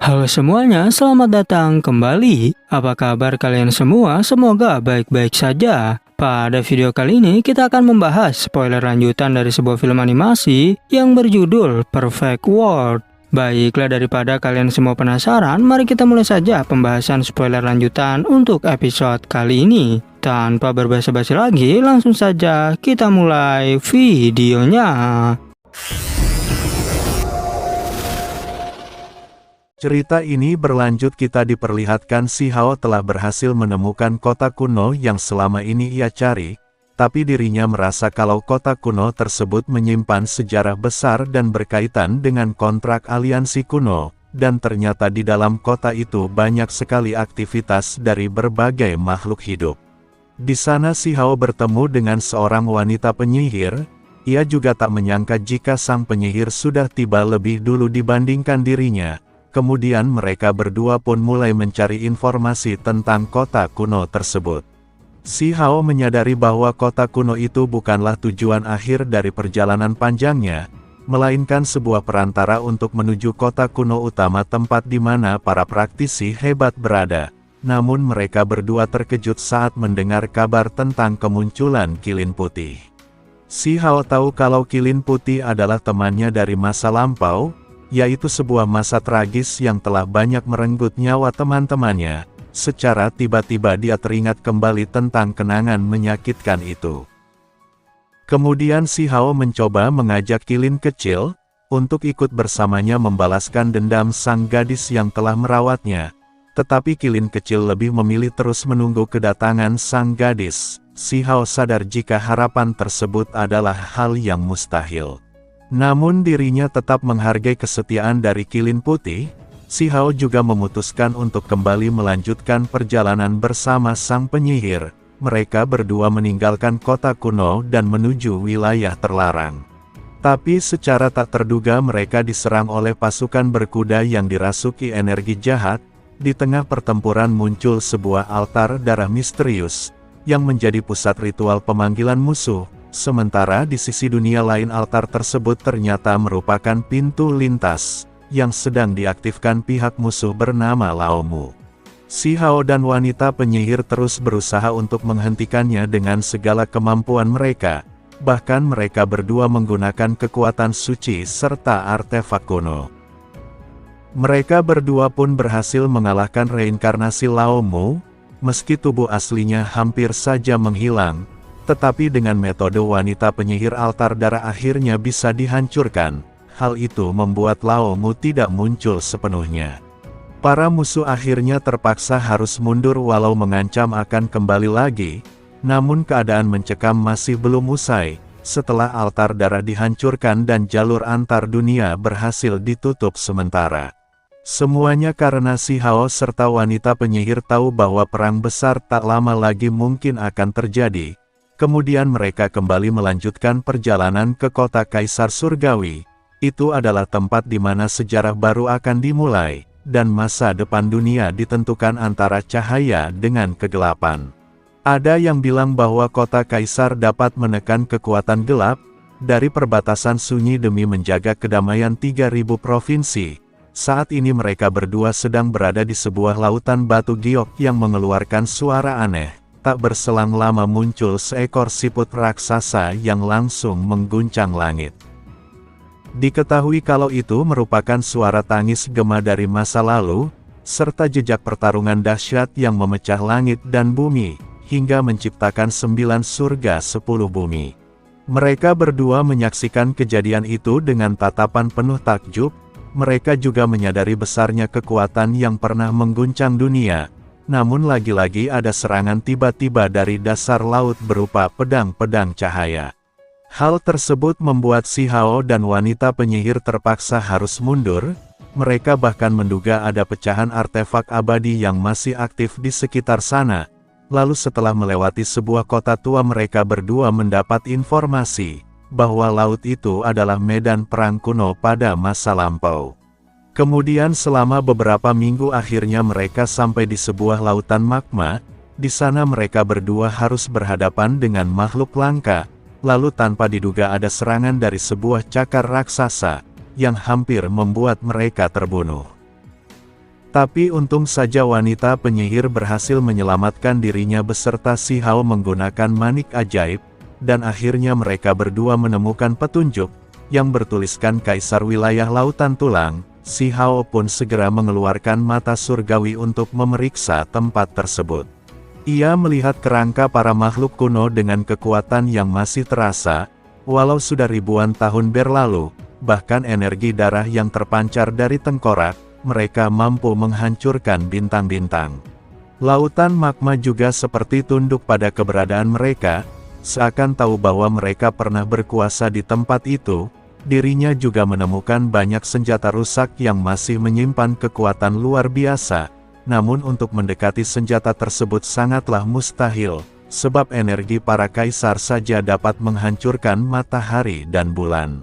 Halo semuanya, selamat datang kembali. Apa kabar kalian semua? Semoga baik-baik saja. Pada video kali ini kita akan membahas spoiler lanjutan dari sebuah film animasi yang berjudul Perfect World. Baiklah, daripada kalian semua penasaran, mari kita mulai saja pembahasan spoiler lanjutan untuk episode kali ini. Tanpa berbasa-basi lagi, langsung saja kita mulai videonya. Cerita ini berlanjut, kita diperlihatkan si Hao telah berhasil menemukan kota kuno yang selama ini ia cari, tapi dirinya merasa kalau kota kuno tersebut menyimpan sejarah besar dan berkaitan dengan kontrak aliansi kuno, dan ternyata di dalam kota itu banyak sekali aktivitas dari berbagai makhluk hidup. Di sana si Hao bertemu dengan seorang wanita penyihir. Ia juga tak menyangka jika sang penyihir sudah tiba lebih dulu dibandingkan dirinya. Kemudian mereka berdua pun mulai mencari informasi tentang kota kuno tersebut. Si Hao menyadari bahwa kota kuno itu bukanlah tujuan akhir dari perjalanan panjangnya, melainkan sebuah perantara untuk menuju kota kuno utama, tempat di mana para praktisi hebat berada. Namun mereka berdua terkejut saat mendengar kabar tentang kemunculan Kilin Putih. Si Hao tahu kalau Kilin Putih adalah temannya dari masa lampau, yaitu sebuah masa tragis yang telah banyak merenggut nyawa teman-temannya. Secara tiba-tiba dia teringat kembali tentang kenangan menyakitkan itu. Kemudian si Hao mencoba mengajak Kilin kecil untuk ikut bersamanya membalaskan dendam sang gadis yang telah merawatnya. Tetapi Kilin kecil lebih memilih terus menunggu kedatangan sang gadis. Si Hao sadar jika harapan tersebut adalah hal yang mustahil. Namun dirinya tetap menghargai kesetiaan dari Kilin Putih. Si Hao juga memutuskan untuk kembali melanjutkan perjalanan bersama sang penyihir. Mereka berdua meninggalkan kota kuno dan menuju wilayah terlarang. Tapi secara tak terduga mereka diserang oleh pasukan berkuda yang dirasuki energi jahat. Di tengah pertempuran muncul sebuah altar darah misterius yang menjadi pusat ritual pemanggilan musuh. Sementara di sisi dunia lain altar tersebut ternyata merupakan pintu lintas, yang sedang diaktifkan pihak musuh bernama Lao Mu. Si Hao dan wanita penyihir terus berusaha untuk menghentikannya dengan segala kemampuan mereka, bahkan mereka berdua menggunakan kekuatan suci serta artefak kuno. Mereka berdua pun berhasil mengalahkan reinkarnasi Lao Mu, meski tubuh aslinya hampir saja menghilang. Tetapi dengan metode wanita penyihir altar darah akhirnya bisa dihancurkan. Hal itu membuat Lao Mu tidak muncul sepenuhnya. Para musuh akhirnya terpaksa harus mundur walau mengancam akan kembali lagi. Namun keadaan mencekam masih belum usai. Setelah altar darah dihancurkan dan jalur antar dunia berhasil ditutup sementara. Semuanya karena si Hao serta wanita penyihir tahu bahwa perang besar tak lama lagi mungkin akan terjadi. Kemudian mereka kembali melanjutkan perjalanan ke kota Kaisar Surgawi. Itu adalah tempat di mana sejarah baru akan dimulai, dan masa depan dunia ditentukan antara cahaya dengan kegelapan. Ada yang bilang bahwa kota Kaisar dapat menekan kekuatan gelap, dari perbatasan sunyi demi menjaga kedamaian 3000 provinsi. Saat ini mereka berdua sedang berada di sebuah lautan batu giok yang mengeluarkan suara aneh. Tak berselang lama muncul seekor siput raksasa yang langsung mengguncang langit. Diketahui kalau itu merupakan suara tangis gema dari masa lalu, serta jejak pertarungan dahsyat yang memecah langit dan bumi, hingga menciptakan 9 surga 10 bumi. Mereka berdua menyaksikan kejadian itu dengan tatapan penuh takjub. Mereka juga menyadari besarnya kekuatan yang pernah mengguncang dunia. Namun lagi-lagi ada serangan tiba-tiba dari dasar laut berupa pedang-pedang cahaya. Hal tersebut membuat si Hao dan wanita penyihir terpaksa harus mundur. Mereka bahkan menduga ada pecahan artefak abadi yang masih aktif di sekitar sana. Lalu setelah melewati sebuah kota tua mereka berdua mendapat informasi bahwa laut itu adalah medan perang kuno pada masa lampau. Kemudian selama beberapa minggu akhirnya mereka sampai di sebuah lautan magma. Di sana mereka berdua harus berhadapan dengan makhluk langka. Lalu tanpa diduga ada serangan dari sebuah cakar raksasa, yang hampir membuat mereka terbunuh. Tapi untung saja wanita penyihir berhasil menyelamatkan dirinya beserta Si Hao menggunakan manik ajaib, dan akhirnya mereka berdua menemukan petunjuk yang bertuliskan Kaisar Wilayah Lautan Tulang. Si Hao pun segera mengeluarkan mata surgawi untuk memeriksa tempat tersebut. Ia melihat kerangka para makhluk kuno dengan kekuatan yang masih terasa, walau sudah ribuan tahun berlalu, bahkan energi darah yang terpancar dari tengkorak mereka mampu menghancurkan bintang-bintang. Lautan magma juga seperti tunduk pada keberadaan mereka, seakan tahu bahwa mereka pernah berkuasa di tempat itu. Dirinya juga menemukan banyak senjata rusak yang masih menyimpan kekuatan luar biasa, namun untuk mendekati senjata tersebut sangatlah mustahil, sebab energi para kaisar saja dapat menghancurkan matahari dan bulan.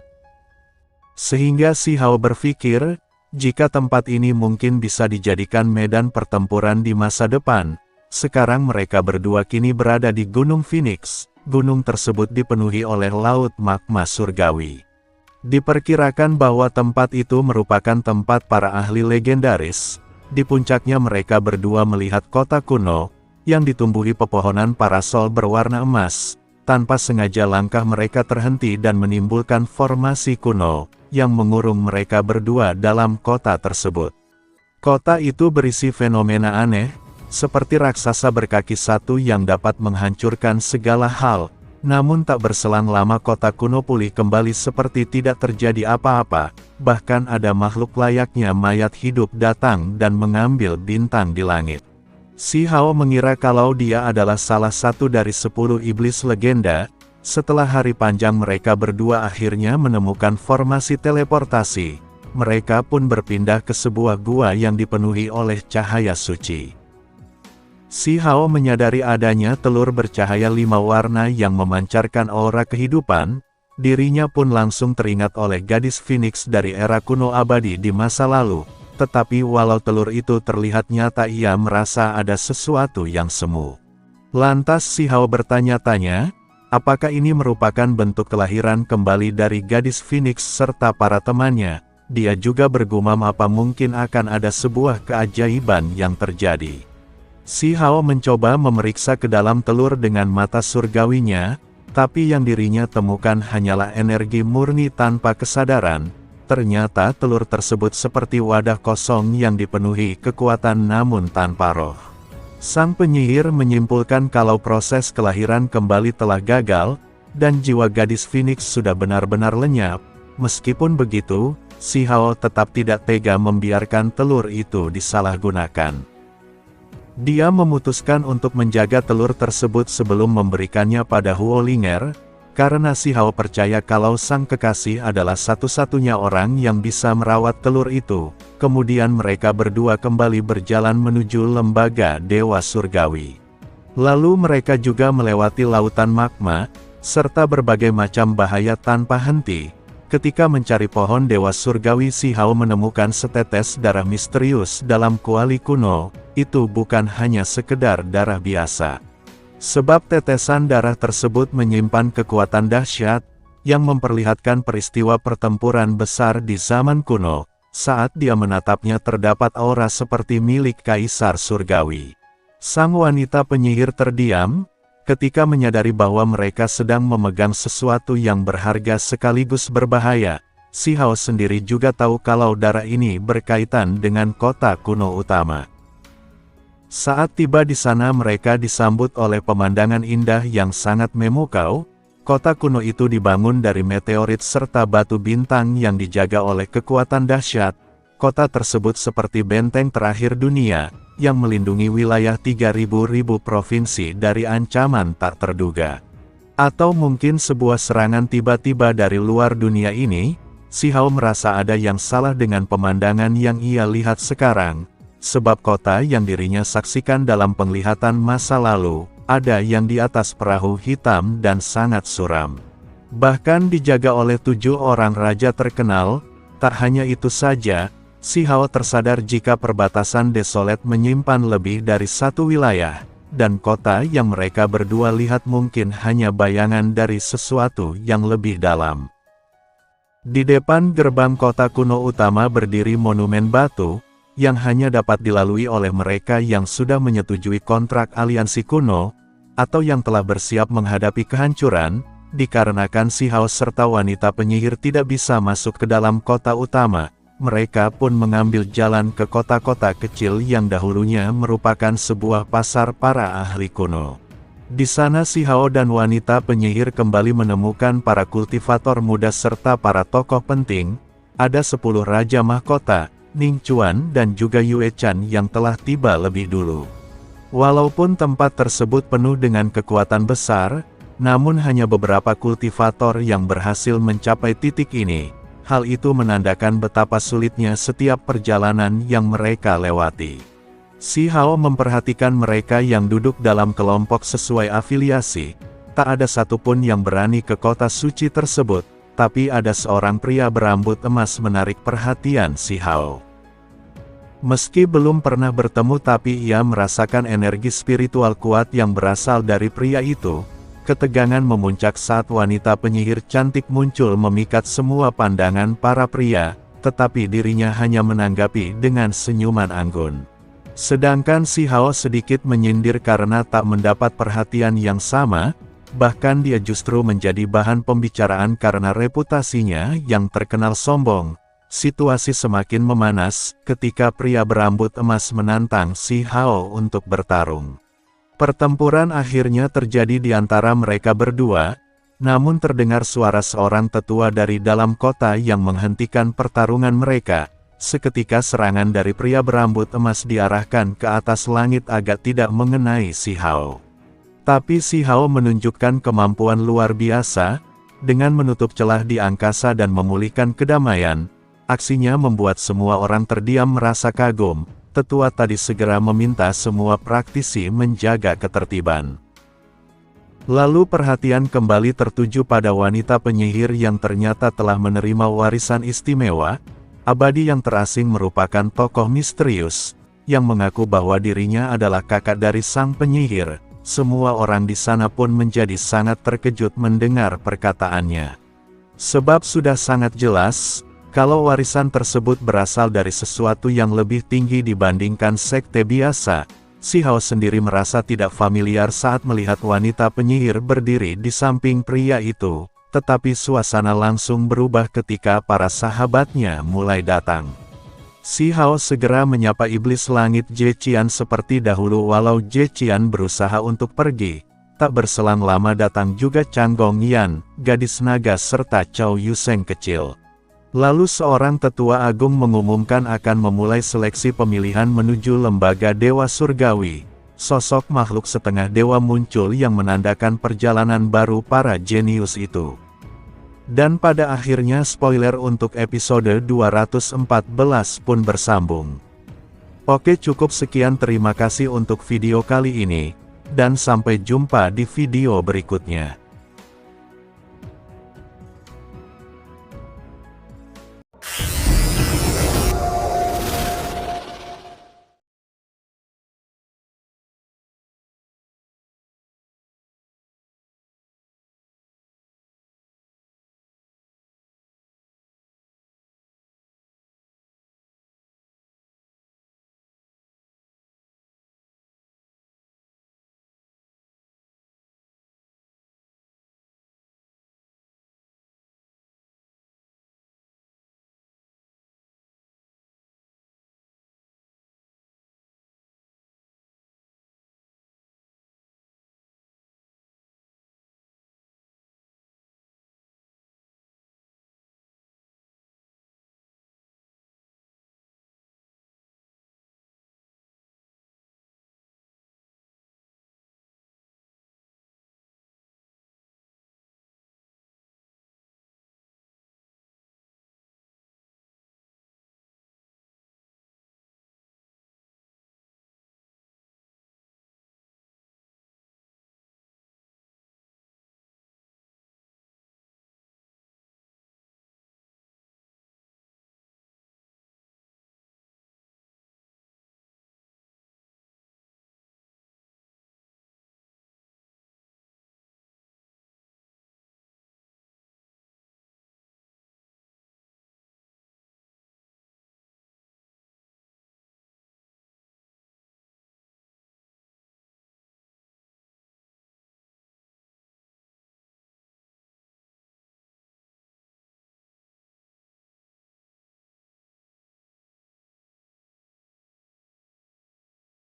Sehingga Si Hao berpikir, jika tempat ini mungkin bisa dijadikan medan pertempuran di masa depan. Sekarang mereka berdua kini berada di Gunung Phoenix. Gunung tersebut dipenuhi oleh laut magma surgawi. Diperkirakan bahwa tempat itu merupakan tempat para ahli legendaris. Di puncaknya mereka berdua melihat kota kuno, yang ditumbuhi pepohonan parasol berwarna emas. Tanpa sengaja langkah mereka terhenti dan menimbulkan formasi kuno, yang mengurung mereka berdua dalam kota tersebut. Kota itu berisi fenomena aneh, seperti raksasa berkaki satu yang dapat menghancurkan segala hal. Namun tak berselang lama kota kuno pulih kembali seperti tidak terjadi apa-apa, bahkan ada makhluk layaknya mayat hidup datang dan mengambil bintang di langit. Si Hao mengira kalau dia adalah salah satu dari 10 iblis legenda. Setelah hari panjang mereka berdua akhirnya menemukan formasi teleportasi. Mereka pun berpindah ke sebuah gua yang dipenuhi oleh cahaya suci. Si Hao menyadari adanya telur bercahaya 5 warna yang memancarkan aura kehidupan. Dirinya pun langsung teringat oleh gadis Phoenix dari era kuno abadi di masa lalu. Tetapi walau telur itu terlihat nyata, ia merasa ada sesuatu yang semu. Lantas Si Hao bertanya-tanya, apakah ini merupakan bentuk kelahiran kembali dari gadis Phoenix serta para temannya? Dia juga bergumam apa mungkin akan ada sebuah keajaiban yang terjadi. Si Hao mencoba memeriksa ke dalam telur dengan mata surgawinya, tapi yang dirinya temukan hanyalah energi murni tanpa kesadaran. Ternyata telur tersebut seperti wadah kosong yang dipenuhi kekuatan namun tanpa roh. Sang penyihir menyimpulkan kalau proses kelahiran kembali telah gagal, dan jiwa gadis Phoenix sudah benar-benar lenyap. Meskipun begitu, Si Hao tetap tidak tega membiarkan telur itu disalahgunakan. Dia memutuskan untuk menjaga telur tersebut sebelum memberikannya pada Huo Linger, karena Si Hao percaya kalau sang kekasih adalah satu-satunya orang yang bisa merawat telur itu. Kemudian mereka berdua kembali berjalan menuju lembaga Dewa Surgawi. Lalu mereka juga melewati lautan magma, serta berbagai macam bahaya tanpa henti. Ketika mencari pohon Dewa Surgawi, Si Hao menemukan setetes darah misterius dalam kuali kuno. Itu bukan hanya sekedar darah biasa. Sebab tetesan darah tersebut menyimpan kekuatan dahsyat, yang memperlihatkan peristiwa pertempuran besar di zaman kuno. Saat dia menatapnya terdapat aura seperti milik Kaisar Surgawi. Sang wanita penyihir terdiam, ketika menyadari bahwa mereka sedang memegang sesuatu yang berharga sekaligus berbahaya. Si Hao sendiri juga tahu kalau darah ini berkaitan dengan kota kuno utama. Saat tiba di sana mereka disambut oleh pemandangan indah yang sangat memukau. Kota kuno itu dibangun dari meteorit serta batu bintang yang dijaga oleh kekuatan dahsyat. Kota tersebut seperti benteng terakhir dunia, yang melindungi wilayah 3.000 provinsi dari ancaman tak terduga. Atau mungkin sebuah serangan tiba-tiba dari luar dunia ini. Si Hao merasa ada yang salah dengan pemandangan yang ia lihat sekarang. Sebab kota yang dirinya saksikan dalam penglihatan masa lalu, ada yang di atas perahu hitam dan sangat suram. Bahkan dijaga oleh 7 orang raja terkenal. Tak hanya itu saja, Si Hao tersadar jika perbatasan desolet menyimpan lebih dari 1 wilayah, dan kota yang mereka berdua lihat mungkin hanya bayangan dari sesuatu yang lebih dalam. Di depan gerbang kota kuno utama berdiri monumen batu. yang hanya dapat dilalui oleh mereka yang sudah menyetujui kontrak aliansi kuno, atau yang telah bersiap menghadapi kehancuran, dikarenakan si Hao serta wanita penyihir tidak bisa masuk ke dalam kota utama. Mereka pun mengambil jalan ke kota-kota kecil yang dahulunya merupakan sebuah pasar para ahli kuno. Di sana si Hao dan wanita penyihir kembali menemukan para kultivator muda serta para tokoh penting. Ada 10 Raja Mahkota, Ning Chuan dan juga Yue Chan yang telah tiba lebih dulu. Walaupun tempat tersebut penuh dengan kekuatan besar, namun hanya beberapa kultivator yang berhasil mencapai titik ini. Hal itu menandakan betapa sulitnya setiap perjalanan yang mereka lewati. Si Hao memperhatikan mereka yang duduk dalam kelompok sesuai afiliasi. Tak ada satupun yang berani ke kota suci tersebut, tapi ada seorang pria berambut emas menarik perhatian si Hao. Meski belum pernah bertemu tapi ia merasakan energi spiritual kuat yang berasal dari pria itu. Ketegangan memuncak saat wanita penyihir cantik muncul memikat semua pandangan para pria, tetapi dirinya hanya menanggapi dengan senyuman anggun. Sedangkan si Hao sedikit menyindir karena tak mendapat perhatian yang sama, bahkan dia justru menjadi bahan pembicaraan karena reputasinya yang terkenal sombong. Situasi semakin memanas ketika pria berambut emas menantang si Hao untuk bertarung. Pertempuran akhirnya terjadi di antara mereka berdua, namun terdengar suara seorang tetua dari dalam kota yang menghentikan pertarungan mereka. Seketika serangan dari pria berambut emas diarahkan ke atas langit agak tidak mengenai si Hao. Tapi si Hao menunjukkan kemampuan luar biasa, dengan menutup celah di angkasa dan memulihkan kedamaian. Aksinya membuat semua orang terdiam merasa kagum. Tetua tadi segera meminta semua praktisi menjaga ketertiban. Lalu perhatian kembali tertuju pada wanita penyihir yang ternyata telah menerima warisan istimewa. Abadi yang terasing merupakan tokoh misterius, yang mengaku bahwa dirinya adalah kakak dari sang penyihir. Semua orang di sana pun menjadi sangat terkejut mendengar perkataannya. Sebab sudah sangat jelas, kalau warisan tersebut berasal dari sesuatu yang lebih tinggi dibandingkan sekte biasa, si Hao sendiri merasa tidak familiar saat melihat wanita penyihir berdiri di samping pria itu, tetapi suasana langsung berubah ketika para sahabatnya mulai datang. Si Hao segera menyapa iblis langit Jie Qian seperti dahulu walau Jie Qian berusaha untuk pergi. Tak berselang lama datang juga Chang Gong Yan, gadis naga serta Chow Yuseng kecil. Lalu seorang tetua agung mengumumkan akan memulai seleksi pemilihan menuju lembaga Dewa Surgawi. Sosok makhluk setengah dewa muncul yang menandakan perjalanan baru para jenius itu. Dan pada akhirnya spoiler untuk episode 214 pun bersambung. Oke, cukup sekian, terima kasih untuk video kali ini, dan sampai jumpa di video berikutnya.